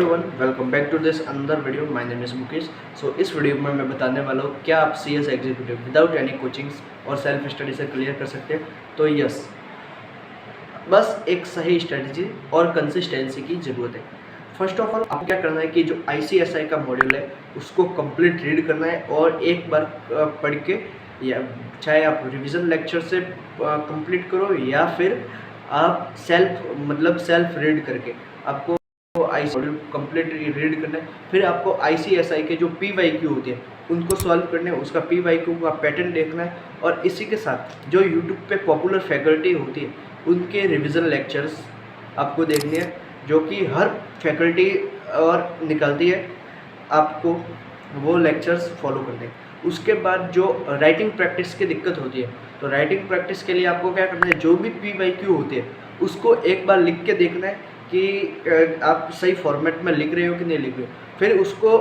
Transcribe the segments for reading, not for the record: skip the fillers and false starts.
Everyone, welcome back to this another video. My name is Mukesh. So इस video में मैं बताने वाला हूँ क्या आप CS executive without any coachings और सेल्फ स्टडी से क्लियर कर सकते हैं। तो यस, बस एक सही स्ट्रेटजी और कंसिस्टेंसी की ज़रूरत है। फर्स्ट ऑफ ऑल आपको क्या करना है कि जो ICSI का मॉड्यूल है उसको कंप्लीट रीड करना है और एक बार पढ़ के, या चाहे आप रिवीजन लेक्चर से कंप्लीट करो या फिर आप सेल्फ रीड करके आपको मॉड्यूल कंप्लीट रीड करना है। फिर आपको ICSI के जो PYQ होते हैं उनको सॉल्व करना है, उसका PYQ का पैटर्न देखना है। और इसी के साथ जो यूट्यूब पे पॉपुलर फैकल्टी होती है उनके रिवीजन लेक्चर्स आपको देखने हैं, जो कि हर फैकल्टी और निकलती है, आपको वो लेक्चर्स फॉलो करने हैं। उसके बाद जो राइटिंग प्रैक्टिस की दिक्कत होती है, तो राइटिंग प्रैक्टिस के लिए आपको क्या करना है, जो भी PYQ होती है उसको एक बार लिख के देखना है कि आप सही फॉर्मेट में लिख रहे हो कि नहीं लिख रहे हो। फिर उसको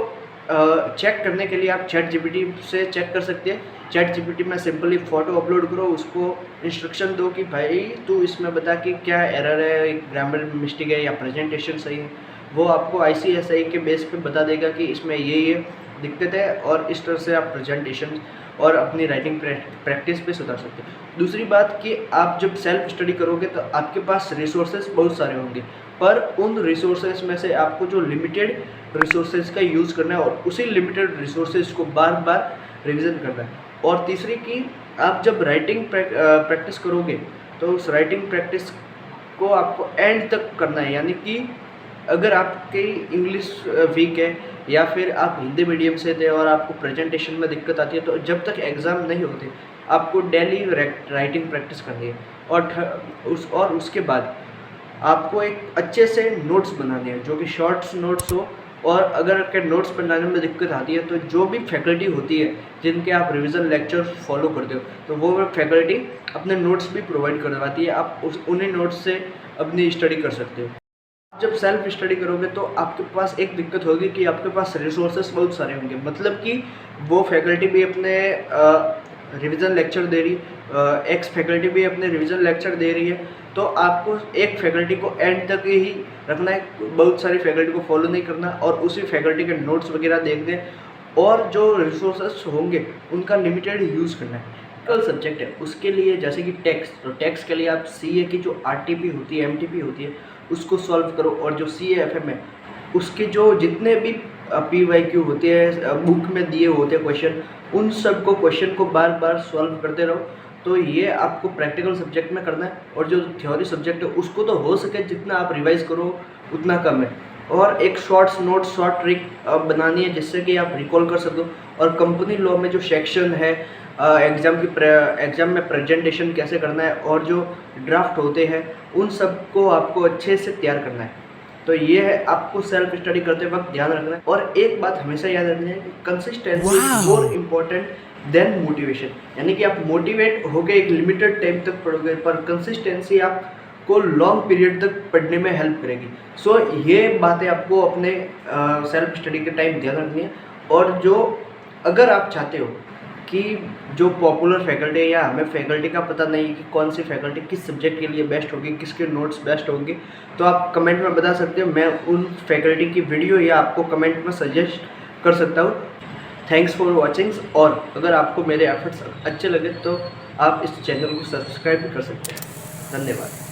चेक करने के लिए आप ChatGPT से चेक कर सकते हैं। ChatGPT में सिंपली फ़ोटो अपलोड करो, उसको इंस्ट्रक्शन दो कि भाई तू इसमें बता कि क्या एरर है, ग्रामर मिस्टेक है या प्रेजेंटेशन सही है। वो आपको ICSI के बेस पे बता देगा कि इसमें ये दिक्कत है और इस तरह से आप प्रेजेंटेशन और अपनी राइटिंग प्रैक्टिस पे सुधार सकते हैं। दूसरी बात कि आप जब सेल्फ स्टडी करोगे तो आपके पास रिसोर्सेज बहुत सारे होंगे, पर उन रिसोर्सेज में से आपको जो लिमिटेड रिसोर्सेज का यूज़ करना है और उसी लिमिटेड रिसोर्सेज को बार बार रिवीजन करना है। और तीसरी कि आप जब राइटिंग प्रैक्टिस करोगे तो उस राइटिंग प्रैक्टिस को आपको एंड तक करना है। यानी कि अगर आपकी इंग्लिश वीक है या फिर आप हिंदी मीडियम से थे और आपको प्रेजेंटेशन में दिक्कत आती है, तो जब तक एग्ज़ाम नहीं होते आपको डेली राइटिंग प्रैक्टिस करनी है। और उसके बाद आपको एक अच्छे से नोट्स बनाने हैं, जो कि शॉर्ट्स नोट्स हो। और अगर आपके नोट्स बनाने में दिक्कत आती है तो जो भी फैकल्टी होती है जिनके आप रिवीजन लेक्चर फॉलो करते हो, तो वो फैकल्टी अपने नोट्स भी प्रोवाइड करवाती है। आप उन्हीं नोट्स से अपनी स्टडी कर सकते हो। जब सेल्फ स्टडी करोगे तो आपके पास एक दिक्कत होगी कि आपके पास रिसोर्सेस बहुत सारे होंगे, मतलब कि वो फैकल्टी भी अपने रिवीजन लेक्चर दे रही, एक्स फैकल्टी भी अपने रिवीजन लेक्चर दे रही है। तो आपको एक फैकल्टी को एंड तक ही रखना है, बहुत सारी फैकल्टी को फॉलो नहीं करना और उसी फैकल्टी के नोट्स वगैरह देखने और जो रिसोर्सेस होंगे उनका लिमिटेड यूज़ करना है। कल सब्जेक्ट है उसके लिए, जैसे कि टैक्स, तो टैक्स के लिए आप CA की जो RTP होती है, MTP होती है, उसको सॉल्व करो। और जो CA-FM है उसके जो जितने भी PYQ होते हैं, बुक में दिए होते हैं क्वेश्चन, उन सब को क्वेश्चन को बार बार सॉल्व करते रहो। तो ये आपको प्रैक्टिकल सब्जेक्ट में करना है। और जो थ्योरी सब्जेक्ट है उसको तो हो सके जितना आप रिवाइज करो उतना कम है। और एक शॉर्ट्स नोट, शॉर्ट ट्रिक बनानी है जिससे कि आप रिकॉल कर सको। और कंपनी लॉ में जो सेक्शन है, एग्ज़ाम में प्रेजेंटेशन कैसे करना है और जो ड्राफ्ट होते हैं उन सब को आपको अच्छे से तैयार करना है। तो ये है आपको सेल्फ स्टडी करते वक्त ध्यान रखना है। और एक बात हमेशा याद रखनी है कि consistency is more important then motivation. यानी कि आप मोटिवेट होकर एक लिमिटेड टाइम तक पढ़ोगे, पर कंसिस्टेंसी आपको लॉन्ग पीरियड तक पढ़ने में हेल्प करेगी। सो ये बातें आपको अपने सेल्फ स्टडी के टाइम ध्यान रखनी है। और जो अगर आप चाहते हो कि जो पॉपुलर फैकल्टी है, या हमें फैकल्टी का पता नहीं कि कौन सी फैकल्टी किस सब्जेक्ट के लिए बेस्ट होगी, किसके नोट्स बेस्ट होंगे, तो आप कमेंट में बता सकते हो। मैं उन फैकल्टी की वीडियो या आपको कमेंट में सजेस्ट कर सकता हूँ। Thanks for watching. और अगर आपको मेरे एफर्ट्स अच्छे लगे तो आप इस चैनल को सब्सक्राइब भी कर सकते हैं। धन्यवाद।